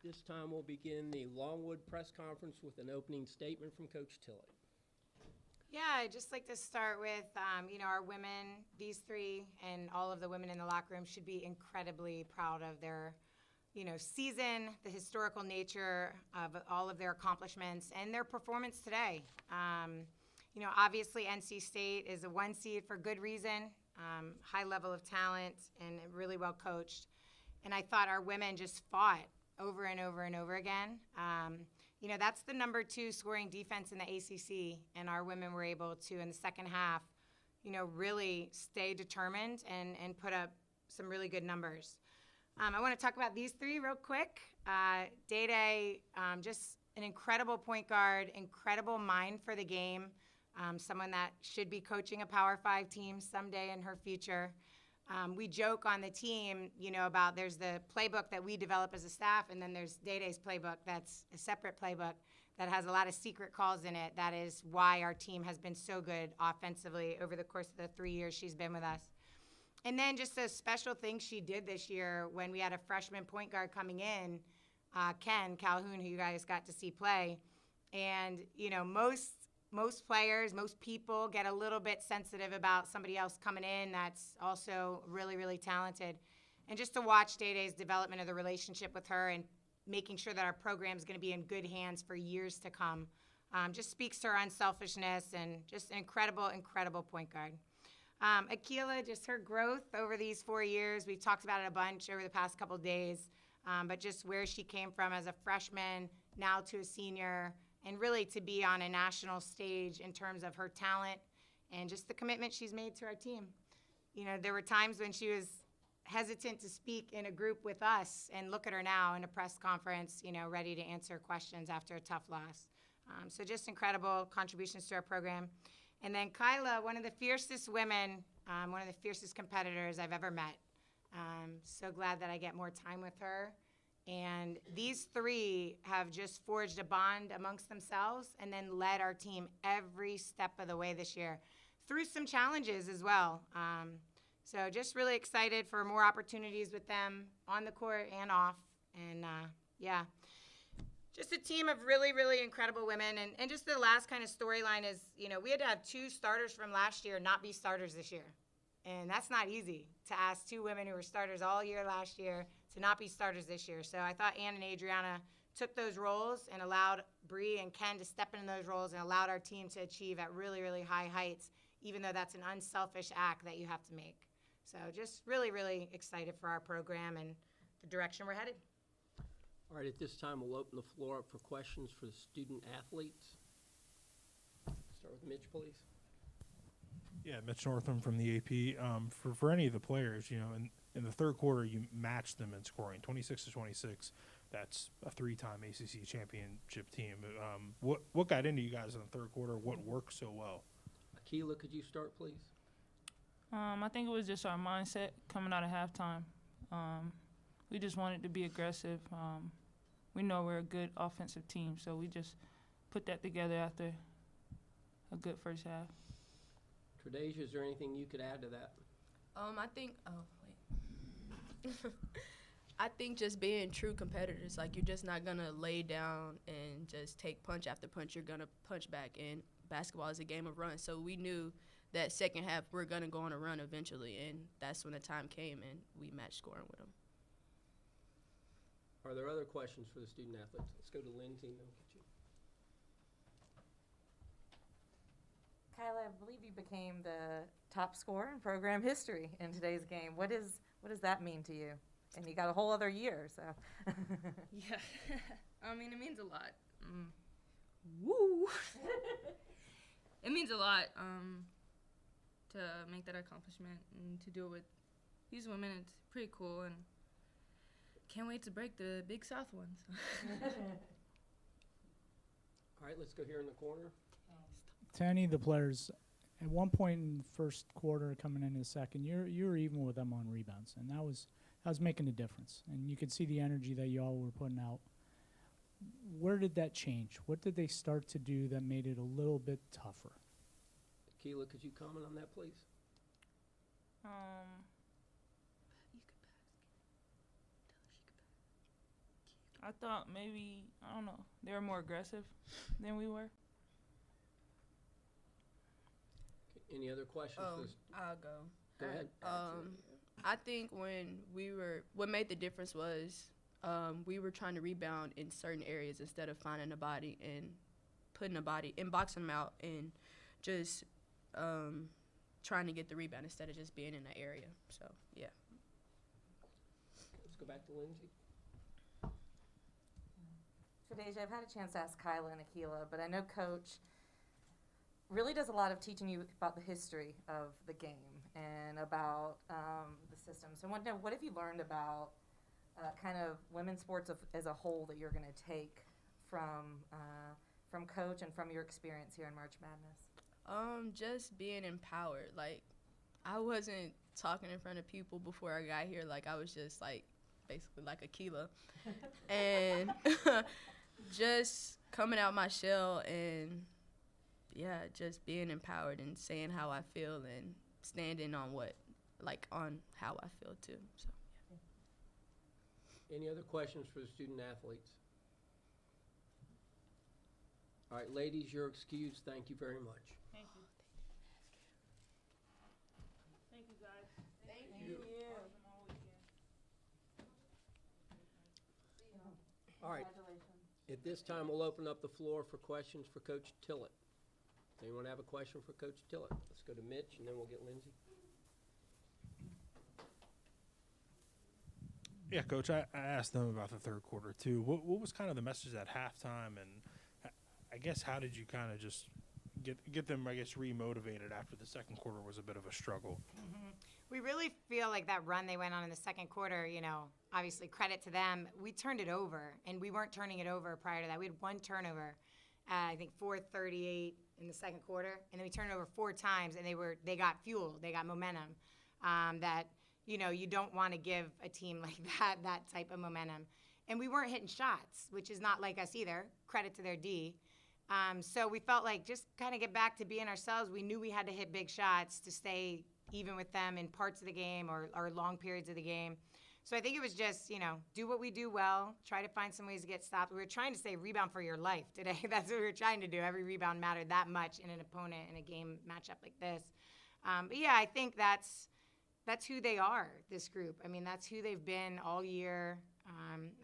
This time we'll begin the Longwood press conference with an opening statement from Coach Tillett. Yeah, I'd just like to start with, our women, these three, and all of the women in the locker room should be incredibly proud of their, season, the historical nature of all of their accomplishments, and their performance today. Obviously NC State is a 1 seed for good reason, high level of talent, and really well coached. And I thought our women just fought over and over and over again. That's the number 2 scoring defense in the ACC, and our women were able to, in the second half, really stay determined and put up some really good numbers. I want to talk about these three real quick. Day, just an incredible point guard, incredible mind for the game, someone that should be coaching a Power 5 team someday in her future. We joke on the team, about there's the playbook that we develop as a staff, and then there's Day-Day's playbook that's a separate playbook that has a lot of secret calls in it. That is why our team has been so good offensively over the course of the 3 years she's been with us. And then just a special thing she did this year when we had a freshman point guard coming in, Ken Calhoun, who you guys got to see play. And, most players, most people get a little bit sensitive about somebody else coming in that's also really, really talented. And just to watch Day-Day's development of the relationship with her and making sure that our program is going to be in good hands for years to come just speaks to her unselfishness and just an incredible, incredible point guard. Akila, just her growth over these 4 years. We've talked about it a bunch over the past couple of days, but just where she came from as a freshman, now to a senior, and really to be on a national stage in terms of her talent and just the commitment she's made to our team. There were times when she was hesitant to speak in a group with us, and look at her now in a press conference, ready to answer questions after a tough loss. So just incredible contributions to our program. And then Kyla, one of the fiercest women, one of the fiercest competitors I've ever met. So glad that I get more time with her. And these three have just forged a bond amongst themselves and then led our team every step of the way this year through some challenges as well. So just really excited for more opportunities with them on the court and off. And, just a team of really, really incredible women. And just the last kind of storyline is, we had to have 2 starters from last year not be starters this year. And that's not easy to ask 2 women who were starters all year last year to not be starters this year. So I thought Ann and Adriana took those roles and allowed Bree and Ken to step into those roles and allowed our team to achieve at really, really high heights, even though that's an unselfish act that you have to make. So just really, really excited for our program and the direction we're headed. All right, at this time, we'll open the floor up for questions for the student athletes. Start with Mitch, please. Yeah, Mitch Northam from the AP. For any of the players, in the third quarter, you matched them in scoring, 26-26. That's a 3-time ACC championship team. What got into you guys in the third quarter? What worked so well? Akila, could you start, please? I think it was just our mindset coming out of halftime. We just wanted to be aggressive. We know we're a good offensive team, so we just put that together after a good first half. Tredasia, is there anything you could add to that? I think just being true competitors, like you're just not gonna lay down and just take punch after punch. You're gonna punch back, and basketball is a game of runs. So we knew that second half we're gonna go on a run eventually, and that's when the time came, and we matched scoring with them. Are there other questions for the student athletes? Let's go to Lindsay and then we'll get you. Kyla, I believe you became the top scorer in program history in today's game. What does that mean to you? And you got a whole other year, so. Yeah, it means a lot. Woo! It means a lot to make that accomplishment and to do it with these women. It's pretty cool, and can't wait to break the Big South ones. All right, let's go here in the corner. To any of the players, at one point in the first quarter coming into the second, you were even with them on rebounds, and that was making a difference. And you could see the energy that y'all were putting out. Where did that change? What did they start to do that made it a little bit tougher? Akila, could you comment on that, please? I thought maybe, I don't know, they were more aggressive than we were. Any other questions? for this? I'll go. Go ahead. I think what made the difference was we were trying to rebound in certain areas instead of finding a body and putting a body and boxing them out and just trying to get the rebound instead of just being in the area. So, yeah. Let's go back to Lindsay. So, Deja, I've had a chance to ask Kyla and Akila, but I know Coach really does a lot of teaching you about the history of the game and about the system. So I want to know, what have you learned about kind of women's sports as a whole that you're going to take from Coach and from your experience here in March Madness? Just being empowered. Like, I wasn't talking in front of people before I got here. Like, I was just, like, basically like Akila. And just coming out my shell and, yeah, just being empowered and saying how I feel and standing on on how I feel, too. So, yeah. Any other questions for the student athletes? All right, ladies, you're excused. Thank you very much. Thank you. Thank you, guys. Thank you. Awesome all weekend. All right. Congratulations. At this time, we'll open up the floor for questions for Coach Tillett. Anyone have a question for Coach Tillett? Let's go to Mitch, and then we'll get Lindsay. Yeah, Coach, I asked them about the third quarter, too. What was kind of the message at halftime, and I guess how did you kind of just get them, I guess, remotivated after the second quarter was a bit of a struggle? We really feel like that run they went on in the second quarter, obviously credit to them. We turned it over, and we weren't turning it over prior to that. We had one turnover, I think 4:38 in the second quarter, and then we turned it over 4 times, and they got fuel, they got momentum that, you don't want to give a team like that type of momentum. And we weren't hitting shots, which is not like us either, credit to their D. So we felt like just kind of get back to being ourselves. We knew we had to hit big shots to stay even with them in parts of the game or long periods of the game. So I think it was just, do what we do well, try to find some ways to get stopped. We were trying to say rebound for your life today. That's what we were trying to do. Every rebound mattered that much in an opponent in a game matchup like this. But yeah, I think that's who they are, this group. I mean, that's who they've been all year.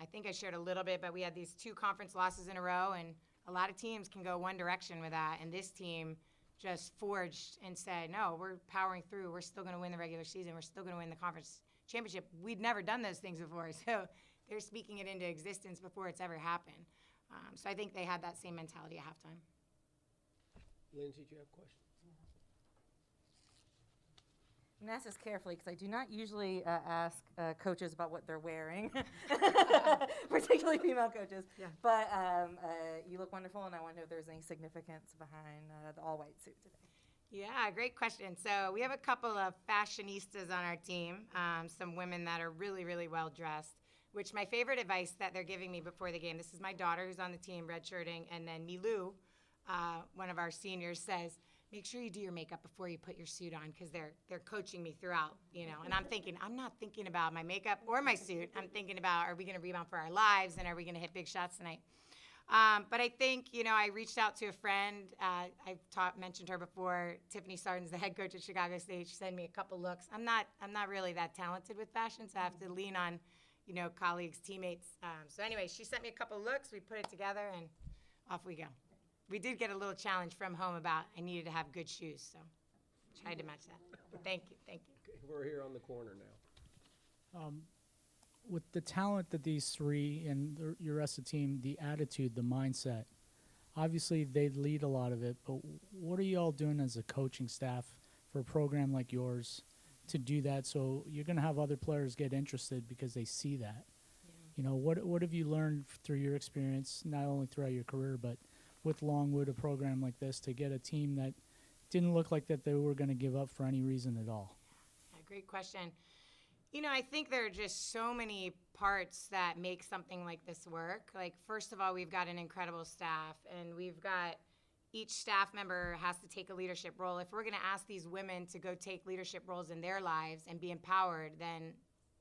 I think I shared a little bit, but we had these 2 conference losses in a row, and a lot of teams can go one direction with that. And this team just forged and said, no, we're powering through. We're still going to win the regular season. We're still going to win the conference championship. We'd never done those things before, so they're speaking it into existence before it's ever happened. So I think they had that same mentality at halftime. Lindsay, do you have a question? I'm going to ask this carefully because I do not usually ask coaches about what they're wearing, particularly female coaches. Yeah. But you look wonderful, and I want to know if there's any significance behind the all-white suit today. Yeah, great question. So we have a couple of fashionistas on our team, some women that are really, really well dressed, which my favorite advice that they're giving me before the game, this is my daughter who's on the team, redshirting, and then Milou, one of our seniors, says, make sure you do your makeup before you put your suit on because they're coaching me throughout, And I'm thinking, I'm not thinking about my makeup or my suit. I'm thinking about, are we going to rebound for our lives and are we going to hit big shots tonight? But I think, I reached out to a friend. I've mentioned her before. Tiffany Sarden's the head coach at Chicago State. She sent me a couple looks. I'm not really that talented with fashion, so I have to lean on, colleagues, teammates. So anyway, she sent me a couple looks. We put it together, and off we go. We did get a little challenge from home about I needed to have good shoes, so tried to match that. Thank you. Okay, we're here on the corner now. With the talent that these 3 and your rest of the team, the attitude, the mindset, obviously they lead a lot of it, but what are you all doing as a coaching staff for a program like yours to do that so you're going to have other players get interested because they see that? Yeah. What have you learned through your experience, not only throughout your career, but with Longwood, a program like this, to get a team that didn't look like that they were going to give up for any reason at all? Yeah, great question. I think there are just so many parts that make something like this work. Like, first of all, we've got an incredible staff, and we've got each staff member has to take a leadership role. If we're going to ask these women to go take leadership roles in their lives and be empowered, then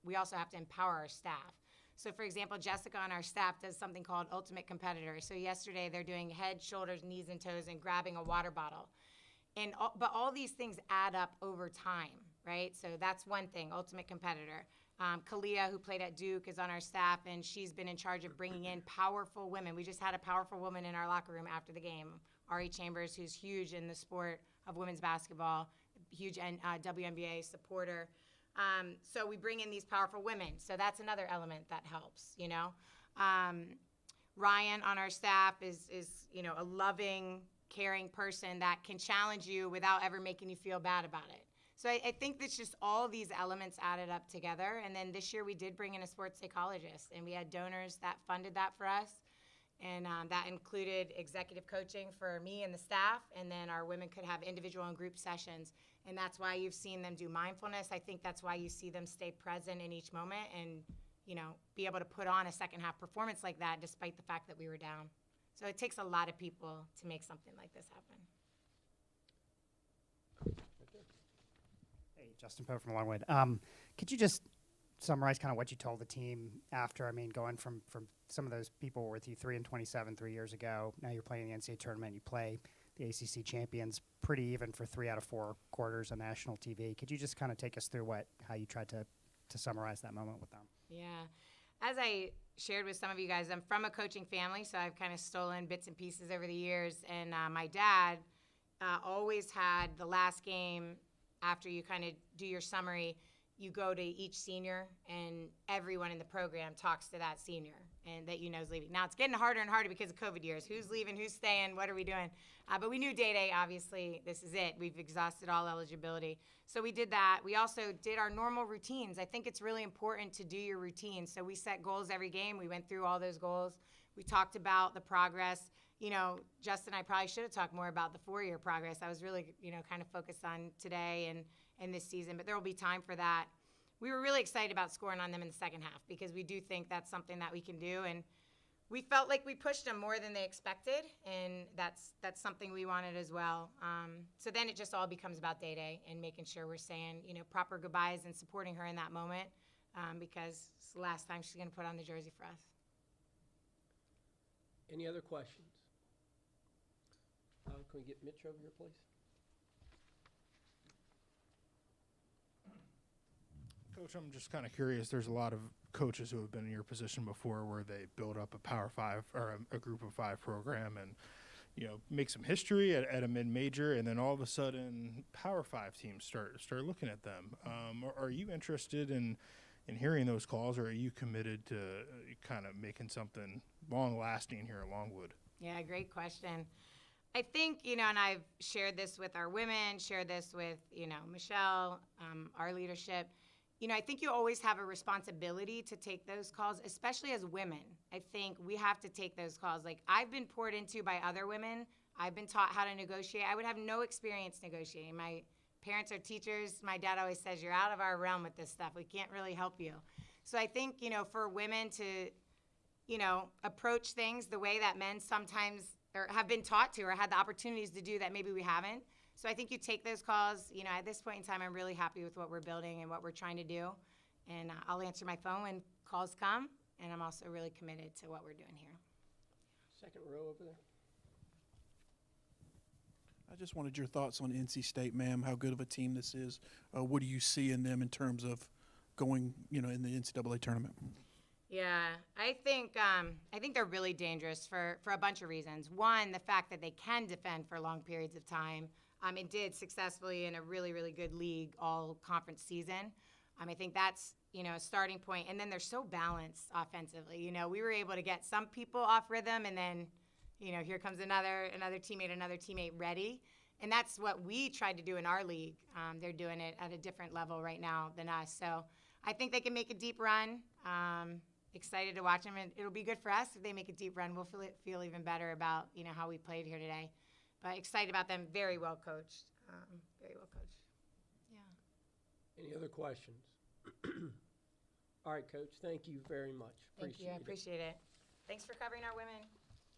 we also have to empower our staff. So for example, Jessica on our staff does something called Ultimate Competitor. So yesterday they're doing head, shoulders, knees, and toes and grabbing a water bottle. But all these things add up over time, right? So that's one thing, Ultimate Competitor. Kalia, who played at Duke, is on our staff, and she's been in charge of bringing in powerful women. We just had a powerful woman in our locker room after the game, Ari Chambers, who's huge in the sport of women's basketball, huge WNBA supporter. So we bring in these powerful women. So that's another element that helps, you know. Ryan on our staff is you know, a loving, caring person that can challenge you without ever making you feel bad about it. So I think that's just all these elements added up together. And then this year we did bring in a sports psychologist, and we had donors that funded that for us. And that included executive coaching for me and the staff, and then our women could have individual and group sessions. And that's why you've seen them do mindfulness. I think that's why you see them stay present in each moment and, you know, be able to put on a second half performance like that despite the fact that we were down. So it takes a lot of people to make something like this happen. Hey, Justin Poe from Longwood. Could you just summarize kind of what you told the team after? I mean, going from some of those people with you 3-27 3 years ago. Now you're playing the NCAA tournament. You play the ACC champions pretty even for 3 out of 4 quarters on national TV. Could you just kind of take us through how you tried to summarize that moment with them? Yeah. As I shared with some of you guys, I'm from a coaching family, so I've kind of stolen bits and pieces over the years. And my dad always had the last game after you kind of do your summary, you go to each senior, and everyone in the program talks to that senior and that you know is leaving. Now, it's getting harder and harder because of COVID years. Who's leaving? Who's staying? What are we doing? But we knew day, obviously, this is it. We've exhausted all eligibility. So we did that. We also did our normal routines. I think it's really important to do your routines. So we set goals every game. We went through all those goals. We talked about the progress. You know, Justin and I probably should have talked more about the 4-year progress. I was really, you know, kind of focused on today and this season, but there will be time for that. We were really excited about scoring on them in the second half because we do think that's something that we can do, and we felt like we pushed them more than they expected, and that's something we wanted as well. So then it just all becomes about day and making sure we're saying, you know, proper goodbyes and supporting her in that moment because it's the last time she's going to put on the jersey for us. Any other questions? Can we get Mitch over here, please? Coach, I'm just kind of curious. There's a lot of coaches who have been in your position before where they build up a Power 5 or a group of 5 program and, you know, make some history at a mid-major, and then all of a sudden Power 5 teams start looking at them. Are you interested in hearing those calls, or are you committed to kind of making something long-lasting here at Longwood? Yeah, great question. I think, you know, and I've shared this with our women, shared this with, you know, Michelle, our leadership. You know, I think you always have a responsibility to take those calls, especially as women. I think we have to take those calls. Like, I've been poured into by other women. I've been taught how to negotiate. I would have no experience negotiating. My parents are teachers. My dad always says, you're out of our realm with this stuff. We can't really help you. So I think, you know, for women to, you know, approach things the way that men sometimes or have been taught to or had the opportunities to do that maybe we haven't. So I think you take those calls. You know, at this point in time, I'm really happy with what we're building and what we're trying to do. And I'll answer my phone when calls come. And I'm also really committed to what we're doing here. Second row over there. I just wanted your thoughts on NC State, ma'am. How good of a team this is. What do you see in them in terms of going, you know, in the NCAA tournament? Yeah, I think they're really dangerous for a bunch of reasons. One, the fact that they can defend for long periods of time. It did successfully in a really, really good league all conference season. I think that's, you know, a starting point. And then they're so balanced offensively. You know, we were able to get some people off rhythm, and then, you know, here comes another teammate ready. And that's what we tried to do in our league. They're doing it at a different level right now than us. So I think they can make a deep run. Excited to watch them, and it'll be good for us if they make a deep run. We'll feel even better about, you know, how we played here today. But excited about them. Very well coached. Very well coached. Yeah. Any other questions? All right, Coach, thank you very much. Thank you. I appreciate it. Thanks for covering our women.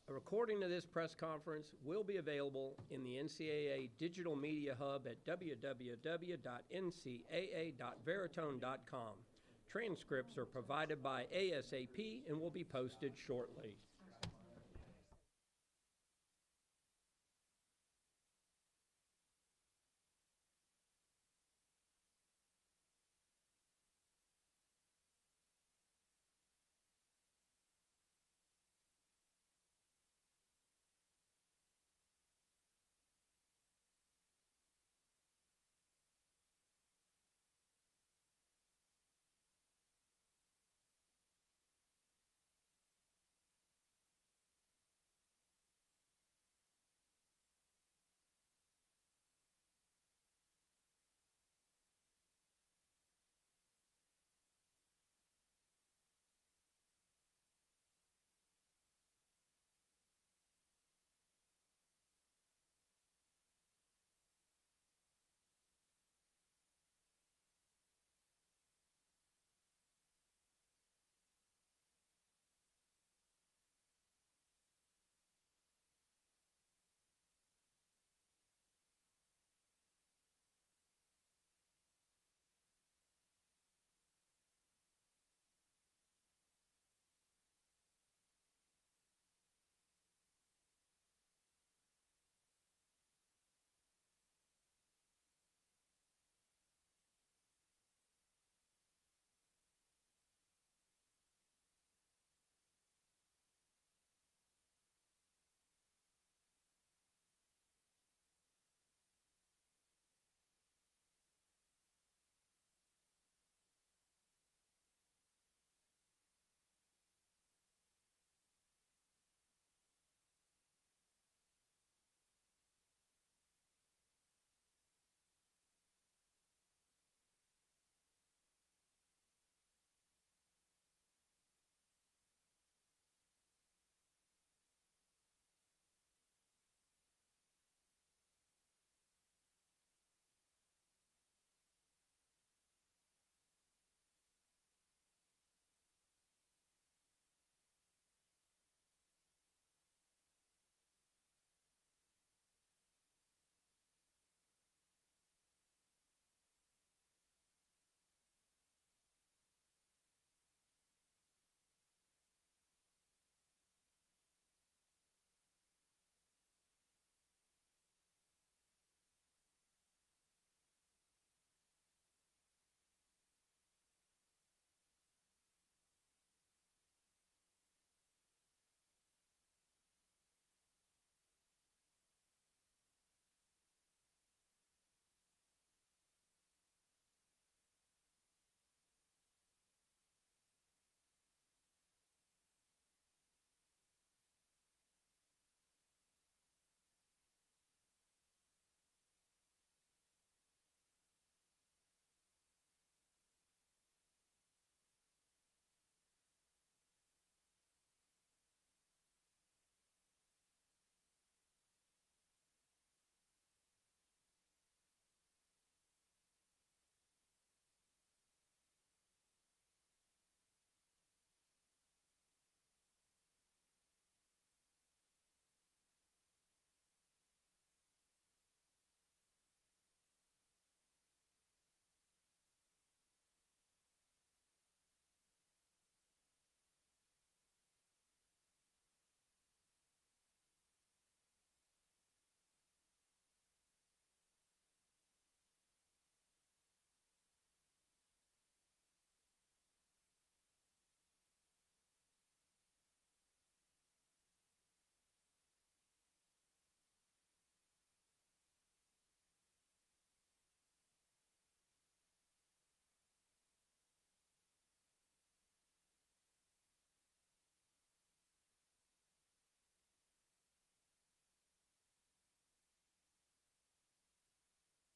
A recording of this press conference will be available in the NCAA Digital Media Hub at www.ncaa.veritone.com. Transcripts are provided by ASAP and will be posted shortly.